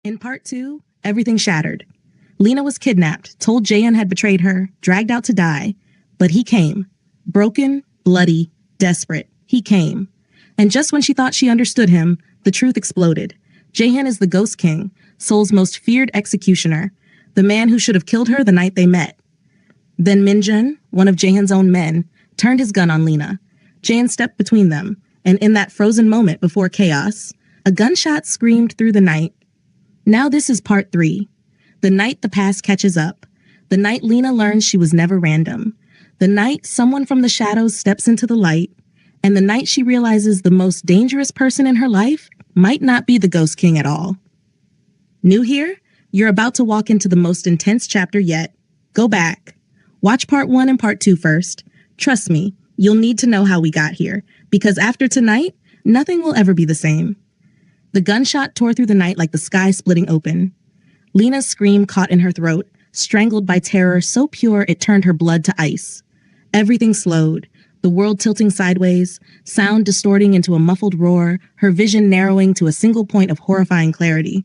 In part 2, everything shattered. Lena was kidnapped, told Jaehyun had betrayed her, dragged out to die. But he came. Broken, bloody, desperate. He came. And just when she thought she understood him, the truth exploded. Jaehyun is the Ghost King, Seoul's most feared executioner, the man who should have killed her the night they met. Then Minjun, one of Jaehyun's own men, turned his gun on Lena. Jaehyun stepped between them, and in that frozen moment before chaos, a gunshot screamed through the night. Now this is part 3. The night the past catches up. The night Lena learns she was never random. The night someone from the shadows steps into the light. And the night she realizes the most dangerous person in her life might not be the Ghost King at all. New here? You're about to walk into the most intense chapter yet. Go back. Watch part 1 and part 2 first. Trust me, you'll need to know how we got here, because after tonight, nothing will ever be the same. The gunshot tore through the night like the sky splitting open. Lena's scream caught in her throat, strangled by terror so pure it turned her blood to ice. Everything slowed, the world tilting sideways, sound distorting into a muffled roar, her vision narrowing to a single point of horrifying clarity.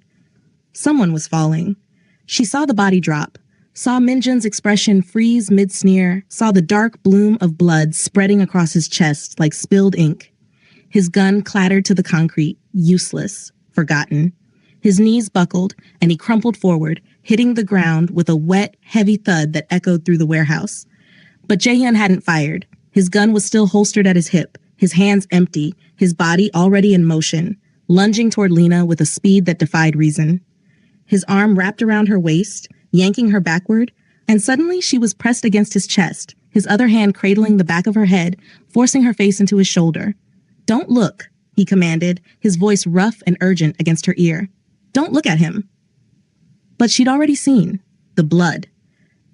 Someone was falling. She saw the body drop, saw Minjun's expression freeze mid-sneer, saw the dark bloom of blood spreading across his chest like spilled ink. His gun clattered to the concrete, useless, forgotten. His knees buckled, and he crumpled forward, hitting the ground with a wet, heavy thud that echoed through the warehouse. But Jaehyun hadn't fired. His gun was still holstered at his hip, his hands empty, his body already in motion, lunging toward Lena with a speed that defied reason. His arm wrapped around her waist, yanking her backward, and suddenly she was pressed against his chest, his other hand cradling the back of her head, forcing her face into his shoulder. "Don't look," he commanded, his voice rough and urgent against her ear. "Don't look at him." But she'd already seen the blood,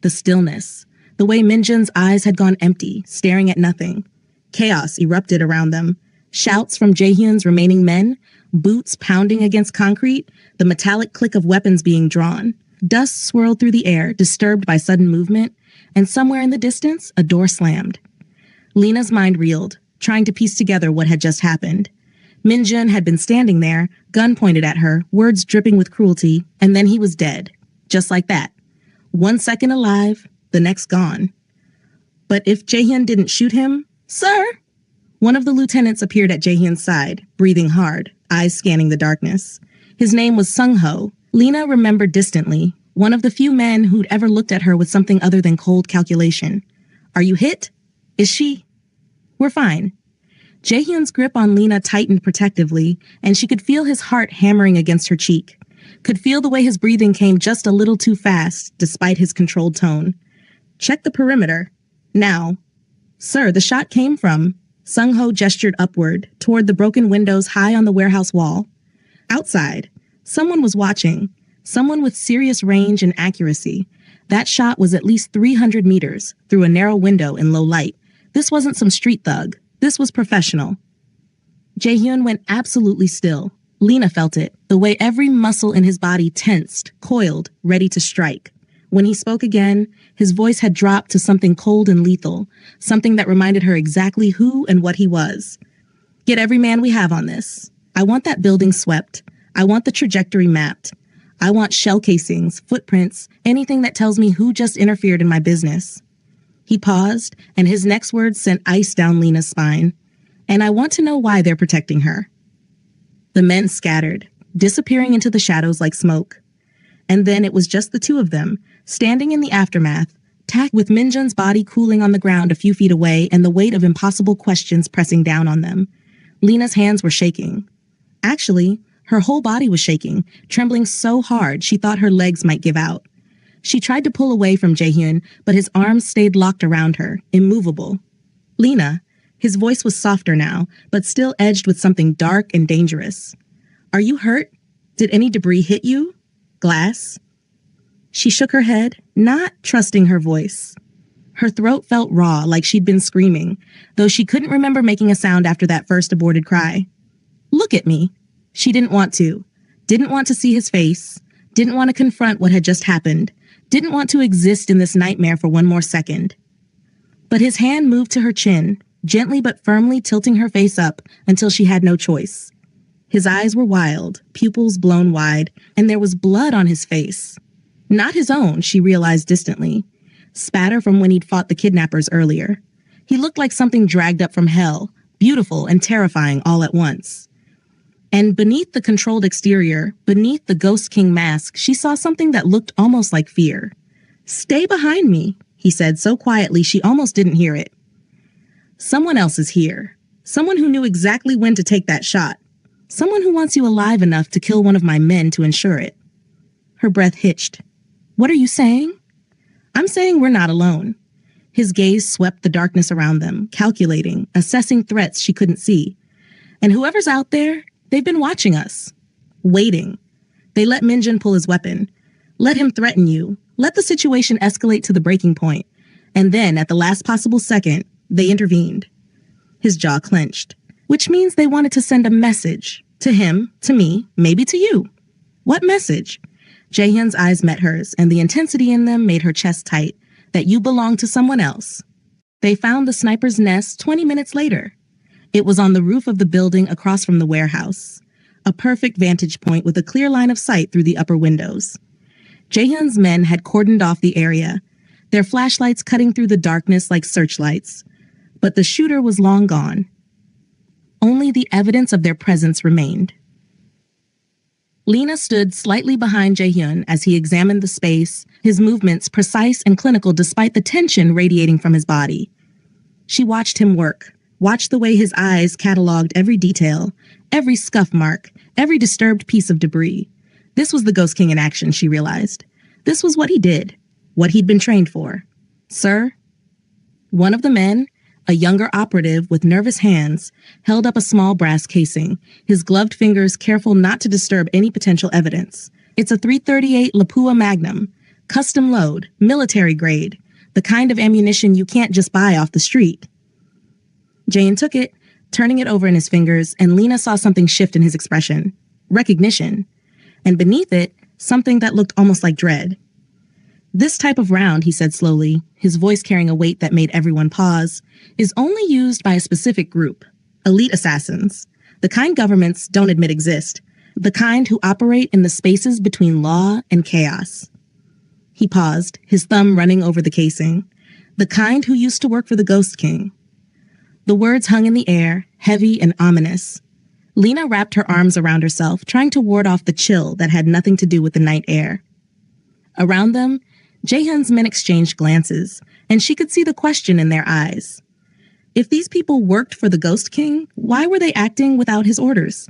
the stillness, the way Minjun's eyes had gone empty, staring at nothing. Chaos erupted around them. Shouts from Jaehyun's remaining men, boots pounding against concrete, the metallic click of weapons being drawn. Dust swirled through the air, disturbed by sudden movement, and somewhere in the distance, a door slammed. Lena's mind reeled, trying to piece together what had just happened. Minjun had been standing there, gun pointed at her, words dripping with cruelty, and then he was dead. Just like that. 1 second alive, the next gone. But if Jaehyun didn't shoot him, "Sir!" One of the lieutenants appeared at Jaehyun's side, breathing hard, eyes scanning the darkness. His name was Sung-ho. Lena remembered distantly, one of the few men who'd ever looked at her with something other than cold calculation. "Are you hit? Is she?" "We're fine." Jaehyun's grip on Lena tightened protectively, and she could feel his heart hammering against her cheek. Could feel the way his breathing came just a little too fast, despite his controlled tone. "Check the perimeter. Now." "Sir, the shot came from..." Sung-ho gestured upward, toward the broken windows high on the warehouse wall. "Outside. Someone was watching. Someone with serious range and accuracy. That shot was at least 300 meters, through a narrow window in low light. This wasn't some street thug. This was professional." Jaehyun went absolutely still. Lena felt it, the way every muscle in his body tensed, coiled, ready to strike. When he spoke again, his voice had dropped to something cold and lethal, something that reminded her exactly who and what he was. "Get every man we have on this. I want that building swept. I want the trajectory mapped. I want shell casings, footprints, anything that tells me who just interfered in my business." He paused, and his next words sent ice down Lena's spine. "And I want to know why they're protecting her." The men scattered, disappearing into the shadows like smoke. And then it was just the two of them, standing in the aftermath, tacked with Minjun's body cooling on the ground a few feet away and the weight of impossible questions pressing down on them. Lena's hands were shaking. Actually, her whole body was shaking, trembling so hard she thought her legs might give out. She tried to pull away from Jaehyun, but his arms stayed locked around her, immovable. "Lena," his voice was softer now, but still edged with something dark and dangerous. "Are you hurt? Did any debris hit you? Glass?" She shook her head, not trusting her voice. Her throat felt raw, like she'd been screaming, though she couldn't remember making a sound after that first aborted cry. "Look at me." She didn't want to. Didn't want to see his face. Didn't want to confront what had just happened. Didn't want to exist in this nightmare for one more second. But his hand moved to her chin, gently but firmly tilting her face up until she had no choice. His eyes were wild, pupils blown wide, and there was blood on his face. Not his own, she realized distantly. Spatter from when he'd fought the kidnappers earlier. He looked like something dragged up from hell, beautiful and terrifying all at once. And beneath the controlled exterior, beneath the Ghost King mask, she saw something that looked almost like fear. "Stay behind me," he said so quietly she almost didn't hear it. "Someone else is here. Someone who knew exactly when to take that shot. Someone who wants you alive enough to kill one of my men to ensure it." Her breath hitched. "What are you saying?" "I'm saying we're not alone." His gaze swept the darkness around them, calculating, assessing threats she couldn't see. "And whoever's out there, they've been watching us. Waiting. They let Minjin pull his weapon. Let him threaten you. Let the situation escalate to the breaking point. And then, at the last possible second, they intervened." His jaw clenched. "Which means they wanted to send a message. To him, to me, maybe to you." "What message?" Jaehyun's eyes met hers, and the intensity in them made her chest tight. "That you belong to someone else." They found the sniper's nest 20 minutes later. It was on the roof of the building across from the warehouse. A perfect vantage point with a clear line of sight through the upper windows. Jaehyun's men had cordoned off the area, their flashlights cutting through the darkness like searchlights. But the shooter was long gone. Only the evidence of their presence remained. Lena stood slightly behind Jaehyun as he examined the space, his movements precise and clinical despite the tension radiating from his body. She watched him work, watched the way his eyes cataloged every detail, every scuff mark, every disturbed piece of debris. This was the Ghost King in action, she realized. This was what he did, what he'd been trained for. "Sir?" One of the men, a younger operative with nervous hands, held up a small brass casing, his gloved fingers careful not to disturb any potential evidence. "It's a .338 Lapua Magnum, custom load, military grade, the kind of ammunition you can't just buy off the street." Jaehyun took it, turning it over in his fingers, and Lena saw something shift in his expression. Recognition. And beneath it, something that looked almost like dread. "This type of round," he said slowly, his voice carrying a weight that made everyone pause, "is only used by a specific group. Elite assassins. The kind governments don't admit exist. The kind who operate in the spaces between law and chaos." He paused, his thumb running over the casing. "The kind who used to work for the Ghost King." The words hung in the air, heavy and ominous. Lena wrapped her arms around herself, trying to ward off the chill that had nothing to do with the night air. Around them, Jaehyun's men exchanged glances, and she could see the question in their eyes. If these people worked for the Ghost King, why were they acting without his orders?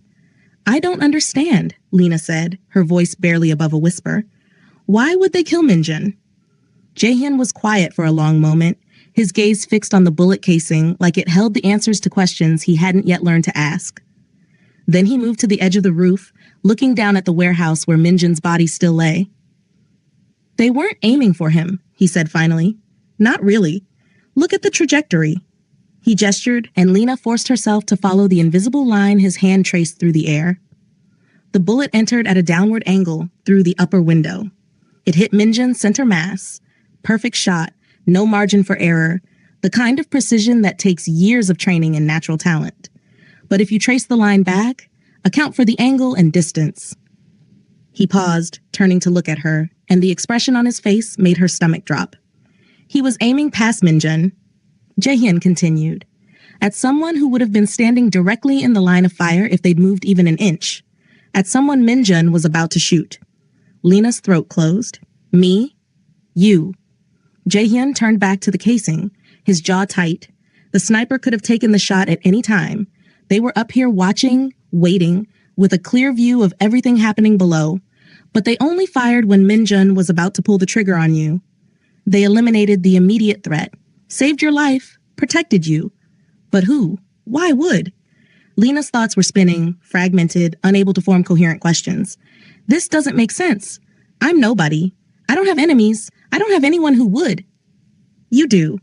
"I don't understand," Lena said, her voice barely above a whisper. "Why would they kill Minjin?" Jaehyun was quiet for a long moment, his gaze fixed on the bullet casing like it held the answers to questions he hadn't yet learned to ask. Then he moved to the edge of the roof, looking down at the warehouse where Minjin's body still lay. "They weren't aiming for him," he said finally. "Not really. Look at the trajectory." He gestured, and Lena forced herself to follow the invisible line his hand traced through the air. The bullet entered at a downward angle through the upper window. It hit Minjin's center mass. Perfect shot, no margin for error, the kind of precision that takes years of training and natural talent. But if you trace the line back, account for the angle and distance. He paused, turning to look at her, and the expression on his face made her stomach drop. He was aiming past Minjin. Jaehyun continued, at someone who would have been standing directly in the line of fire if they'd moved even an inch. At someone Minjin was about to shoot. Lena's throat closed. "Me? You." Jaehyun turned back to the casing, his jaw tight. The sniper could have taken the shot at any time. They were up here watching, waiting, with a clear view of everything happening below. But they only fired when Minjin was about to pull the trigger on you. They eliminated the immediate threat. Saved your life. Protected you. But who? Why would? Lena's thoughts were spinning, fragmented, unable to form coherent questions. This doesn't make sense. I'm nobody. I don't have enemies. I don't have anyone who would. You do.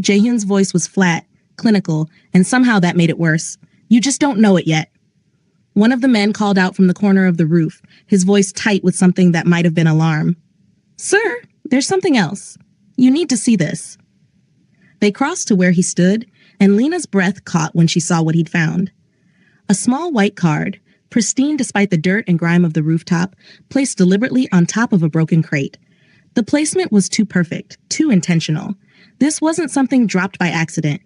Jaehyun's voice was flat, clinical, and somehow that made it worse. You just don't know it yet. One of the men called out from the corner of the roof, his voice tight with something that might have been alarm. Sir, there's something else. You need to see this. They crossed to where he stood, and Lena's breath caught when she saw what he'd found. A small white card, pristine despite the dirt and grime of the rooftop, placed deliberately on top of a broken crate. The placement was too perfect, too intentional. This wasn't something dropped by accident.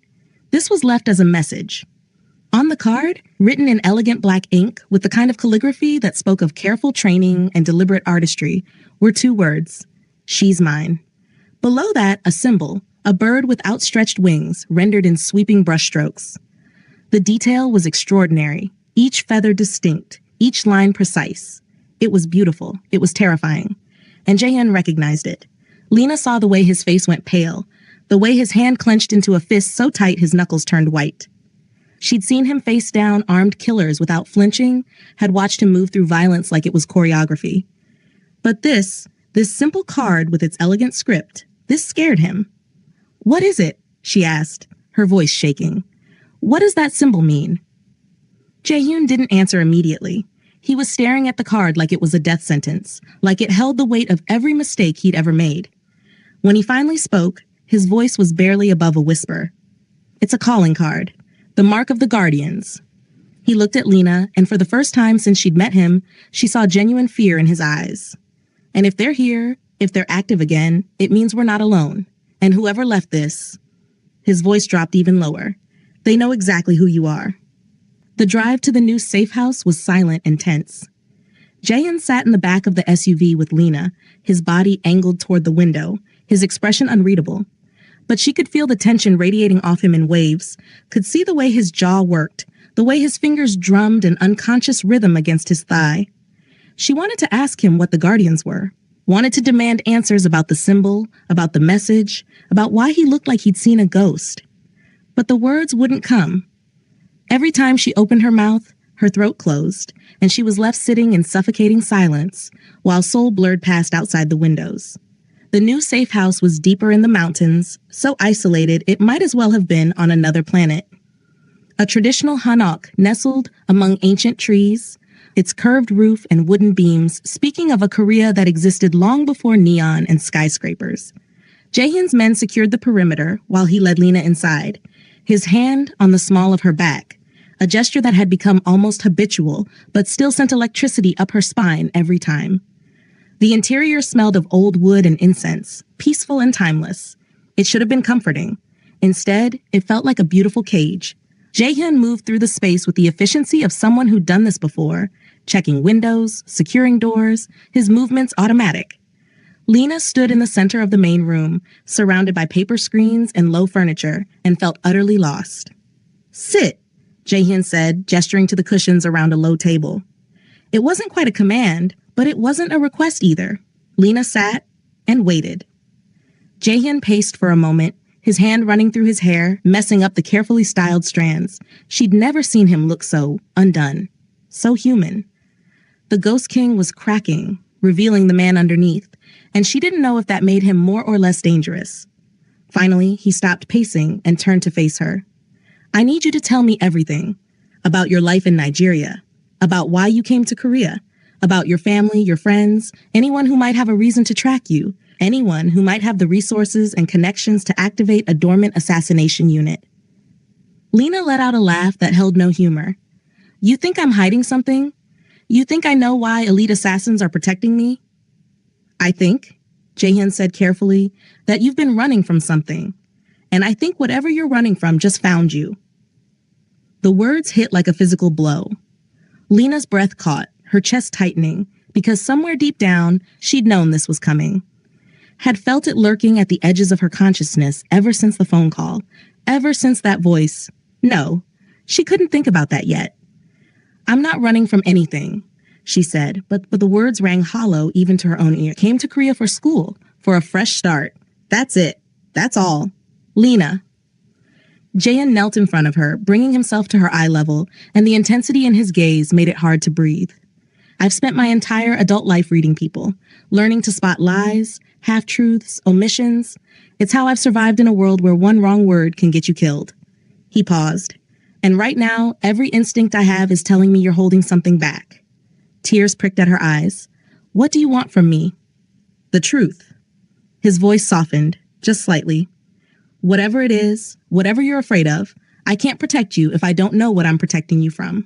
This was left as a message. On the card, written in elegant black ink with the kind of calligraphy that spoke of careful training and deliberate artistry, were two words: "She's mine." Below that, a symbol, a bird with outstretched wings, rendered in sweeping brushstrokes. The detail was extraordinary, each feather distinct, each line precise. It was beautiful. It was terrifying. And Jaehyun recognized it. Lena saw the way his face went pale, the way his hand clenched into a fist so tight his knuckles turned white. She'd seen him face down armed killers without flinching, had watched him move through violence like it was choreography. But this simple card with its elegant script, this scared him. "What is it?" she asked, her voice shaking. "What does that symbol mean?" Jaehyun didn't answer immediately. He was staring at the card like it was a death sentence, like it held the weight of every mistake he'd ever made. When he finally spoke, his voice was barely above a whisper. "It's a calling card. The mark of the Guardians." He looked at Lena, and for the first time since she'd met him, she saw genuine fear in his eyes. "And if they're here, if they're active again, it means we're not alone. And whoever left this..." His voice dropped even lower. "They know exactly who you are." The drive to the new safe house was silent and tense. Jaehyun sat in the back of the SUV with Lena, his body angled toward the window, his expression unreadable. But she could feel the tension radiating off him in waves, could see the way his jaw worked, the way his fingers drummed an unconscious rhythm against his thigh. She wanted to ask him what the Guardians were, wanted to demand answers about the symbol, about the message, about why he looked like he'd seen a ghost. But the words wouldn't come. Every time she opened her mouth, her throat closed, and she was left sitting in suffocating silence while Seoul blurred past outside the windows. The new safe house was deeper in the mountains, so isolated it might as well have been on another planet. A traditional hanok nestled among ancient trees, its curved roof and wooden beams speaking of a Korea that existed long before neon and skyscrapers. Jaehyun's men secured the perimeter while he led Lena inside, his hand on the small of her back, a gesture that had become almost habitual, but still sent electricity up her spine every time. The interior smelled of old wood and incense, peaceful and timeless. It should have been comforting. Instead, it felt like a beautiful cage. Jaehyun moved through the space with the efficiency of someone who'd done this before, checking windows, securing doors, his movements automatic. Lena stood in the center of the main room, surrounded by paper screens and low furniture, and felt utterly lost. "Sit," Jaehyun said, gesturing to the cushions around a low table. It wasn't quite a command, but it wasn't a request either. Lena sat and waited. Jaehyun paced for a moment, his hand running through his hair, messing up the carefully styled strands. She'd never seen him look so undone, so human. The Ghost King was cracking, revealing the man underneath, and she didn't know if that made him more or less dangerous. Finally, he stopped pacing and turned to face her. "I need you to tell me everything. About your life in Nigeria. About why you came to Korea. About your family, your friends, anyone who might have a reason to track you. Anyone who might have the resources and connections to activate a dormant assassination unit." Lena let out a laugh that held no humor. "You think I'm hiding something? You think I know why elite assassins are protecting me?" "I think," Jaehyun said carefully, "that you've been running from something. And I think whatever you're running from just found you." The words hit like a physical blow. Lena's breath caught, her chest tightening, because somewhere deep down, she'd known this was coming. Had felt it lurking at the edges of her consciousness ever since the phone call, ever since that voice. No, she couldn't think about that yet. "I'm not running from anything," she said, but the words rang hollow even to her own ear. "Came to Korea for school, for a fresh start. That's it. That's all. Lena." Jaehyun knelt in front of her, bringing himself to her eye level, and the intensity in his gaze made it hard to breathe. "I've spent my entire adult life reading people, learning to spot lies, half-truths, omissions. It's how I've survived in a world where one wrong word can get you killed." He paused. "And right now, every instinct I have is telling me you're holding something back." Tears pricked at her eyes. "What do you want from me?" "The truth." His voice softened, just slightly. "Whatever it is, whatever you're afraid of, I can't protect you if I don't know what I'm protecting you from."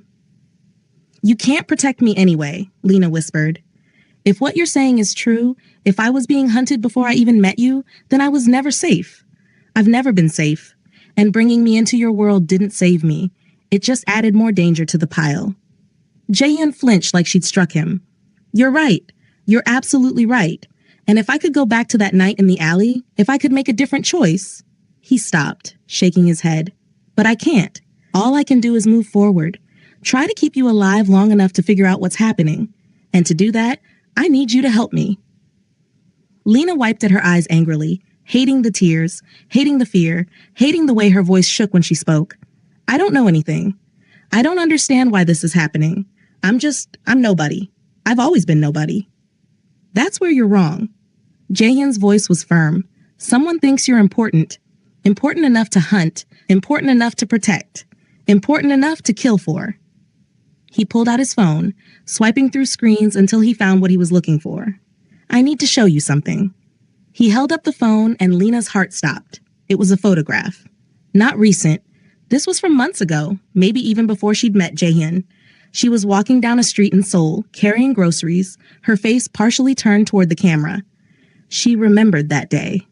You can't protect me anyway, Lena whispered. If what you're saying is true, if I was being hunted before I even met you, then I was never safe. I've never been safe, and bringing me into your world didn't save me. It just added more danger to the pile. Jaehyun flinched like she'd struck him. You're right. You're absolutely right. And if I could go back to that night in the alley, if I could make a different choice. He stopped, shaking his head. But I can't. All I can do is move forward. Try to keep you alive long enough to figure out what's happening. And to do that, I need you to help me. Lena wiped at her eyes angrily, hating the tears, hating the fear, hating the way her voice shook when she spoke. I don't know anything. I don't understand why this is happening. I'm nobody. I've always been nobody. That's where you're wrong. Jaehyun's voice was firm. Someone thinks you're important. Important enough to hunt. Important enough to protect. Important enough to kill for. He pulled out his phone, swiping through screens until he found what he was looking for. I need to show you something. He held up the phone and Lena's heart stopped. It was a photograph. Not recent. This was from months ago, maybe even before she'd met Jaehyun. She was walking down a street in Seoul, carrying groceries, her face partially turned toward the camera. She remembered that day.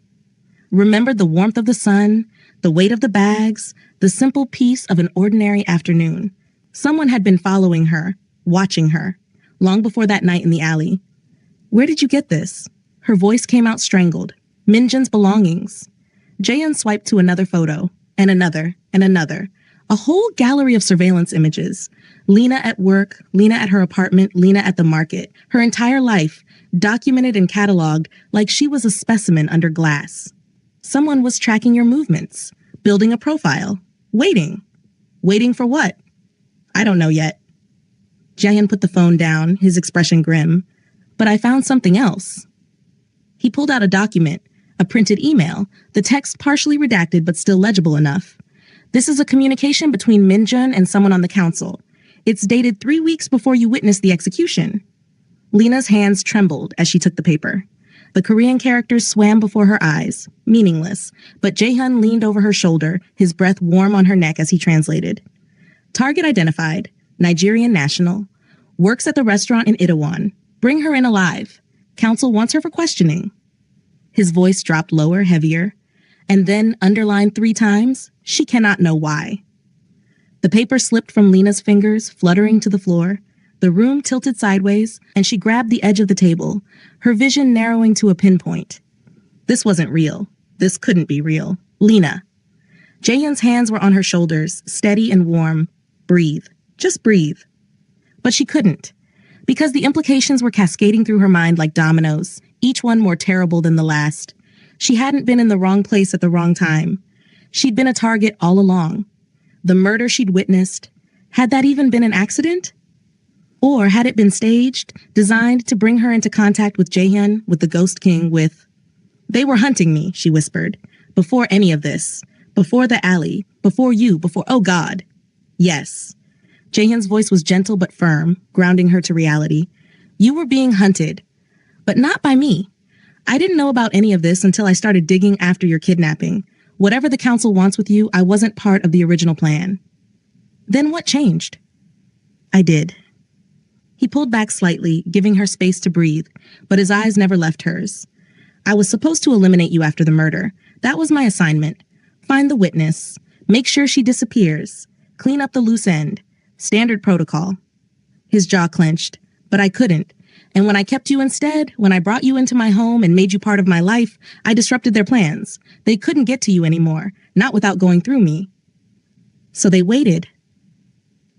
Remembered the warmth of the sun, the weight of the bags, the simple peace of an ordinary afternoon. Someone had been following her, watching her, long before that night in the alley. Where did you get this? Her voice came out strangled. Minjun's belongings. Jaehyun swiped to another photo, and another, and another. A whole gallery of surveillance images. Lena at work, Lena at her apartment, Lena at the market. Her entire life, documented and cataloged like she was a specimen under glass. Someone was tracking your movements, building a profile, waiting. Waiting for what? I don't know yet. Jaehyun put the phone down, his expression grim. But I found something else. He pulled out a document, a printed email, the text partially redacted but still legible enough. This is a communication between Minjun and someone on the council. It's dated 3 weeks before you witnessed the execution. Lena's hands trembled as she took the paper. The Korean characters swam before her eyes, meaningless, but Jaehyun leaned over her shoulder, his breath warm on her neck as he translated. Target identified, Nigerian national, works at the restaurant in Itaewon. Bring her in alive. Council wants her for questioning. His voice dropped lower, heavier, and then, underlined 3 times, she cannot know why. The paper slipped from Lena's fingers, fluttering to the floor. The room tilted sideways, and she grabbed the edge of the table, her vision narrowing to a pinpoint. This wasn't real. This couldn't be real. Lena. Jaehyun's hands were on her shoulders, steady and warm. Breathe. Just breathe. But she couldn't, because the implications were cascading through her mind like dominoes, each one more terrible than the last. She hadn't been in the wrong place at the wrong time. She'd been a target all along. The murder she'd witnessed, had that even been an accident? Or had it been staged, designed to bring her into contact with Jaehyun, with the Ghost King, with... They were hunting me, she whispered. Before any of this. Before the alley. Before you. Before... Oh, God. Yes. Jaehyun's voice was gentle but firm, grounding her to reality. You were being hunted. But not by me. I didn't know about any of this until I started digging after your kidnapping. Whatever the council wants with you, I wasn't part of the original plan. Then what changed? I did. He pulled back slightly, giving her space to breathe, but his eyes never left hers. I was supposed to eliminate you after the murder. That was my assignment. Find the witness. Make sure she disappears. Clean up the loose end. Standard protocol. His jaw clenched, but I couldn't. And when I kept you instead, when I brought you into my home and made you part of my life, I disrupted their plans. They couldn't get to you anymore, not without going through me. So they waited.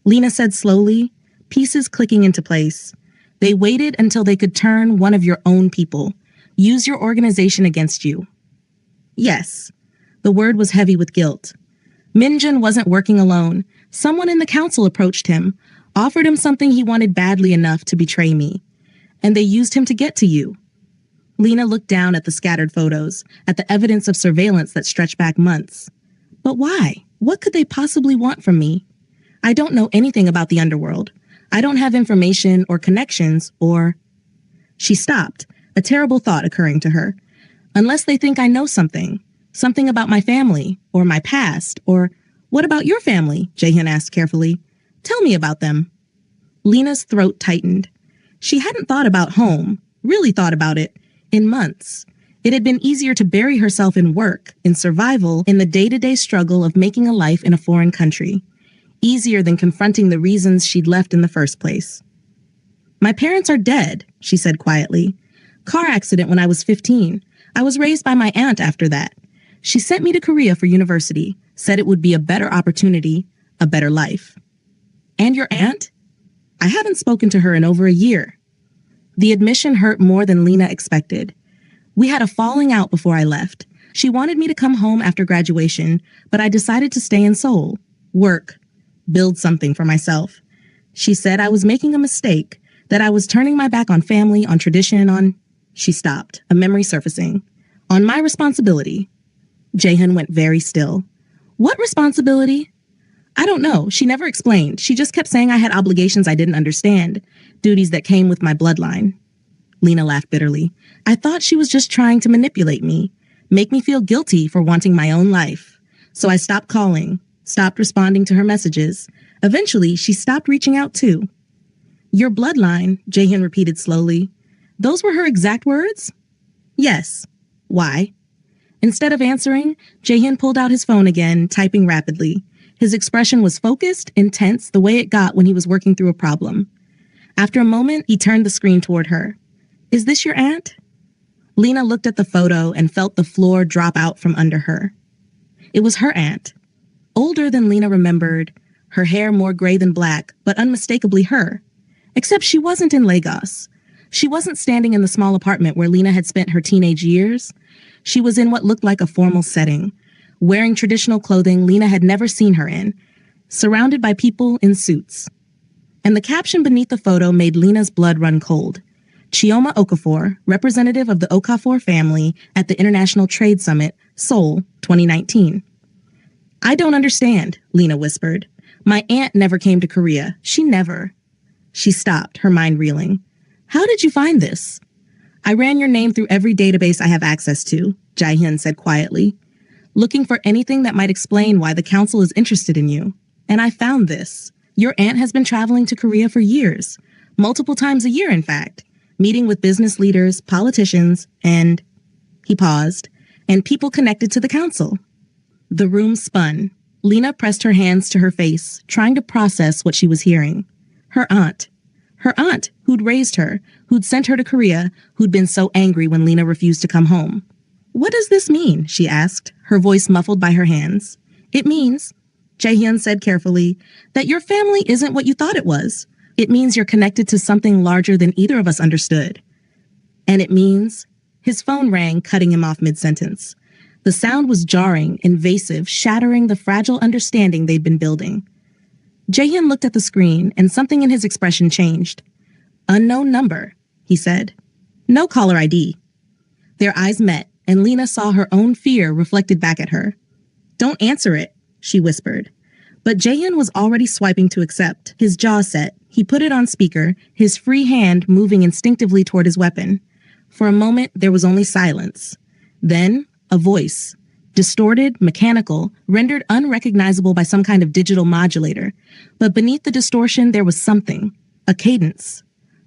Lena said slowly, pieces clicking into place. They waited until they could turn one of your own people, use your organization against you. Yes, the word was heavy with guilt. Minjun wasn't working alone. Someone in the council approached him, offered him something he wanted badly enough to betray me. And they used him to get to you. Lena looked down at the scattered photos, at the evidence of surveillance that stretched back months. But why? What could they possibly want from me? I don't know anything about the underworld. I don't have information or connections or... She stopped, a terrible thought occurring to her. Unless they think I know something. Something about my family, or my past, or... What about your family? Jaehyun asked carefully. Tell me about them. Lena's throat tightened. She hadn't thought about home, really thought about it, in months. It had been easier to bury herself in work, in survival, in the day-to-day struggle of making a life in a foreign country. Easier than confronting the reasons she'd left in the first place. My parents are dead, she said quietly. Car accident when I was 15. I was raised by my aunt after that. She sent me to Korea for university, said it would be a better opportunity, a better life. And your aunt? I haven't spoken to her in over a year. The admission hurt more than Lena expected. We had a falling out before I left. She wanted me to come home after graduation, but I decided to stay in Seoul, work, build something for myself. She said I was making a mistake, that I was turning my back on family, on tradition, on... She stopped, a memory surfacing. On my responsibility. Jaehyun went very still. What responsibility? I don't know. She never explained. She just kept saying I had obligations I didn't understand, duties that came with my bloodline. Lena laughed bitterly. I thought she was just trying to manipulate me, make me feel guilty for wanting my own life. So I stopped calling, stopped responding to her messages. Eventually, she stopped reaching out too. Your bloodline, Jaehyun repeated slowly. Those were her exact words? Yes. Why? Instead of answering, Jaehyun pulled out his phone again, typing rapidly. His expression was focused, intense, the way it got when he was working through a problem. After a moment, he turned the screen toward her. Is this your aunt? Lena looked at the photo and felt the floor drop out from under her. It was her aunt. Older than Lena remembered, her hair more gray than black, but unmistakably her. Except she wasn't in Lagos. She wasn't standing in the small apartment where Lena had spent her teenage years. She was in what looked like a formal setting, wearing traditional clothing Lena had never seen her in, surrounded by people in suits. And the caption beneath the photo made Lena's blood run cold. Chioma Okafor, representative of the Okafor family at the International Trade Summit, Seoul, 2019. I don't understand, Lena whispered. My aunt never came to Korea. She never. She stopped, her mind reeling. How did you find this? I ran your name through every database I have access to, Jaehyun said quietly, looking for anything that might explain why the council is interested in you. And I found this. Your aunt has been traveling to Korea for years, multiple times a year, in fact, meeting with business leaders, politicians, and, he paused, and people connected to the council. The room spun. Lena pressed her hands to her face, trying to process what she was hearing. Her aunt, who'd raised her, who'd sent her to Korea, who'd been so angry when Lena refused to come home. What does this mean? She asked, her voice muffled by her hands. It means, Jaehyun said carefully, that your family isn't what you thought it was. It means you're connected to something larger than either of us understood. And it means, his phone rang, cutting him off mid-sentence. The sound was jarring, invasive, shattering the fragile understanding they'd been building. Jaehyun looked at the screen, and something in his expression changed. Unknown number, he said. No caller ID. Their eyes met, and Lena saw her own fear reflected back at her. Don't answer it, she whispered. But Jaehyun was already swiping to accept, his jaw set. He put it on speaker, his free hand moving instinctively toward his weapon. For a moment, there was only silence. Then, a voice. Distorted, mechanical, rendered unrecognizable by some kind of digital modulator. But beneath the distortion, there was something. A cadence.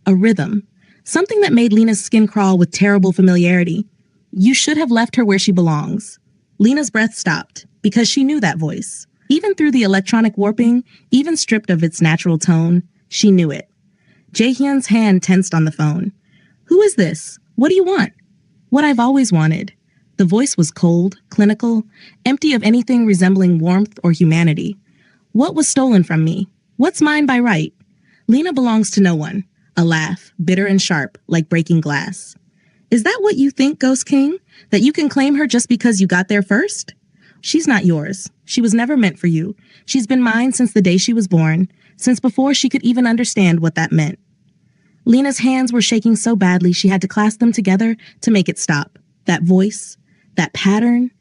A rhythm. Something that made Lena's skin crawl with terrible familiarity. You should have left her where she belongs. Lena's breath stopped, because she knew that voice. Even through the electronic warping, even stripped of its natural tone, she knew it. Jaehyun's hand tensed on the phone. Who is this? What do you want? What I've always wanted. The voice was cold, clinical, empty of anything resembling warmth or humanity. What was stolen from me? What's mine by right? Lena belongs to no one. A laugh, bitter and sharp, like breaking glass. Is that what you think, Ghost King? That you can claim her just because you got there first? She's not yours. She was never meant for you. She's been mine since the day she was born, since before she could even understand what that meant. Lena's hands were shaking so badly she had to clasp them together to make it stop. That voice, that pattern,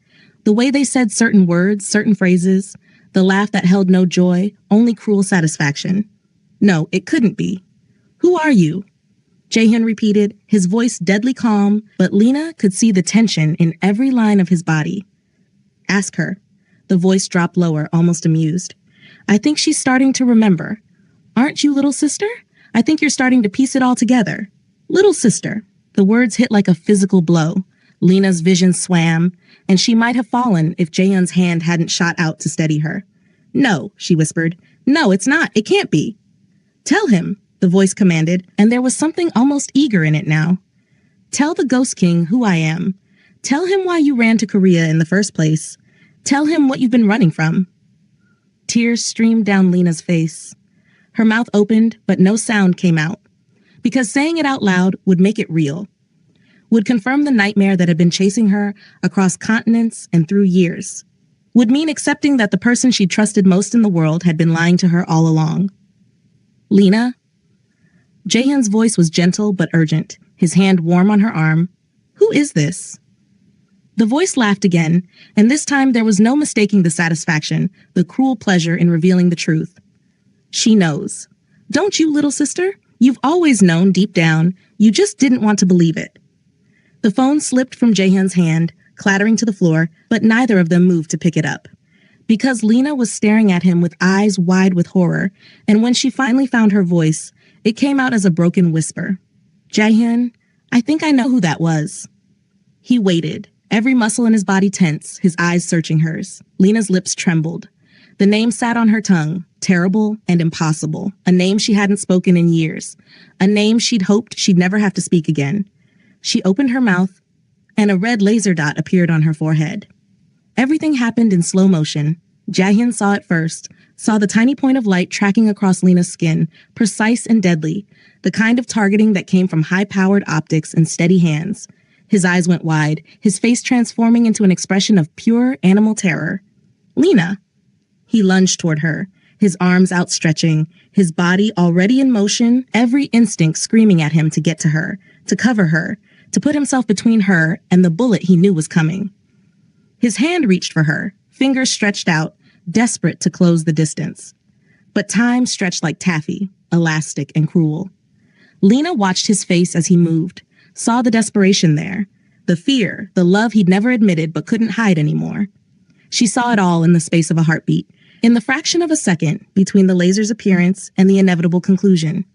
the way they said certain words, certain phrases, the laugh that held no joy, only cruel satisfaction. No, it couldn't be. Who are you? Jaehyun repeated, his voice deadly calm, but Lena could see the tension in every line of his body. Ask her. The voice dropped lower, almost amused. I think she's starting to remember. Aren't you, little sister? I think you're starting to piece it all together. Little sister. The words hit like a physical blow. Lena's vision swam, and she might have fallen if Jaehyun's hand hadn't shot out to steady her. No, she whispered. No, it's not. It can't be. Tell him, the voice commanded, and there was something almost eager in it now. Tell the Ghost King who I am. Tell him why you ran to Korea in the first place. Tell him what you've been running from. Tears streamed down Lena's face. Her mouth opened, but no sound came out. Because saying it out loud would make it real. Would confirm the nightmare that had been chasing her across continents and through years. Would mean accepting that the person she trusted most in the world had been lying to her all along. Lena? Jaehyun's voice was gentle but urgent, his hand warm on her arm. Who is this? The voice laughed again, and this time there was no mistaking the satisfaction, the cruel pleasure in revealing the truth. She knows. Don't you, little sister? You've always known deep down. You just didn't want to believe it. The phone slipped from Jaehyun's hand, clattering to the floor, but neither of them moved to pick it up. Because Lena was staring at him with eyes wide with horror, and when she finally found her voice, it came out as a broken whisper. Jaehyun, I think I know who that was. He waited, every muscle in his body tense, his eyes searching hers. Lena's lips trembled. The name sat on her tongue, terrible and impossible, a name she hadn't spoken in years, a name she'd hoped she'd never have to speak again. She opened her mouth, and a red laser dot appeared on her forehead. Everything happened in slow motion. Jaehyun saw it first, saw the tiny point of light tracking across Lena's skin, precise and deadly, the kind of targeting that came from high-powered optics and steady hands. His eyes went wide, his face transforming into an expression of pure animal terror. Lena! He lunged toward her, his arms outstretching, his body already in motion, every instinct screaming at him to get to her, to cover her, to put himself between her and the bullet he knew was coming. His hand reached for her, fingers stretched out, desperate to close the distance. But time stretched like taffy, elastic and cruel. Lena watched his face as he moved, saw the desperation there, the fear, the love he'd never admitted but couldn't hide anymore. She saw it all in the space of a heartbeat, in the fraction of a second between the laser's appearance and the inevitable conclusion.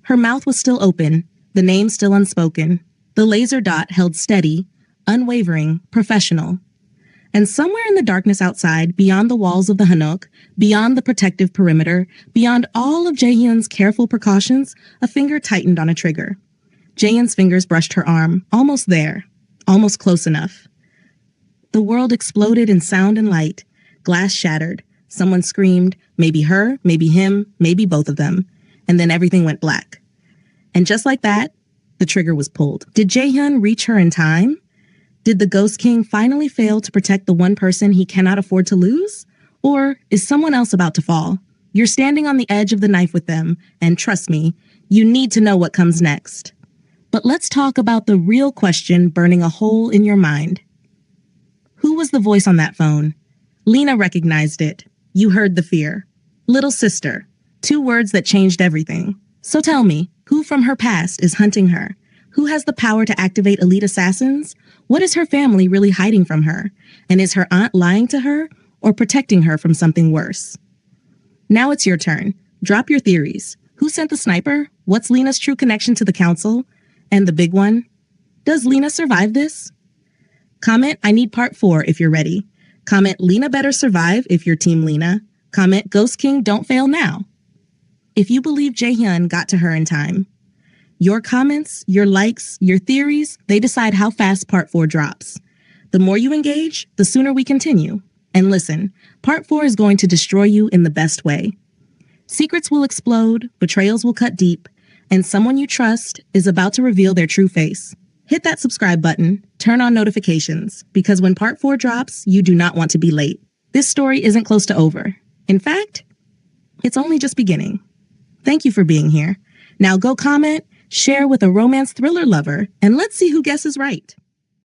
Her mouth was still open, the name still unspoken. The laser dot held steady, unwavering, professional. And somewhere in the darkness outside, beyond the walls of the Hanok, beyond the protective perimeter, beyond all of Jaehyun's careful precautions, a finger tightened on a trigger. Jaehyun's fingers brushed her arm, almost there, almost close enough. The world exploded in sound and light. Glass shattered. Someone screamed, maybe her, maybe him, maybe both of them. And then everything went black. And just like that, the trigger was pulled. Did Jaehyun reach her in time? Did the Ghost King finally fail to protect the one person he cannot afford to lose? Or is someone else about to fall? You're standing on the edge of the knife with them, and trust me, you need to know what comes next. But let's talk about the real question burning a hole in your mind. Who was the voice on that phone? Lena recognized it. You heard the fear. Little sister. 2 words that changed everything. So tell me, who from her past is hunting her? Who has the power to activate elite assassins? What is her family really hiding from her? And is her aunt lying to her or protecting her from something worse? Now it's your turn. Drop your theories. Who sent the sniper? What's Lena's true connection to the council? And the big one, does Lena survive this? Comment, I need part 4 if you're ready. Comment, Lena better survive if you're Team Lena. Comment, Ghost King, don't fail now. If you believe Jaehyun got to her in time. Your comments, your likes, your theories, they decide how fast part 4 drops. The more you engage, the sooner we continue. And listen, part 4 is going to destroy you in the best way. Secrets will explode, betrayals will cut deep, and someone you trust is about to reveal their true face. Hit that subscribe button, turn on notifications, because when part 4 drops, you do not want to be late. This story isn't close to over. In fact, it's only just beginning. Thank you for being here. Now go comment, share with a romance thriller lover, and let's see who guesses right.